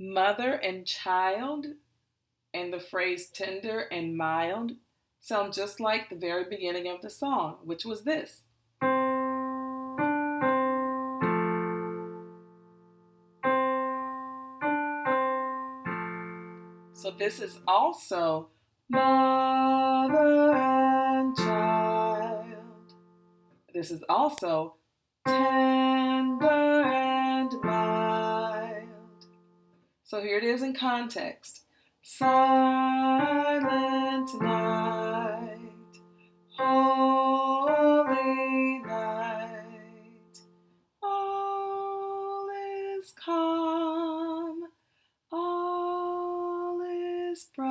Mother and child and the phrase tender and mild sound just like the very beginning of the song, which was this. So this is also mother and child. This is also tender and mild. So here it is in context. Silent night, holy night, all is calm, all is bright.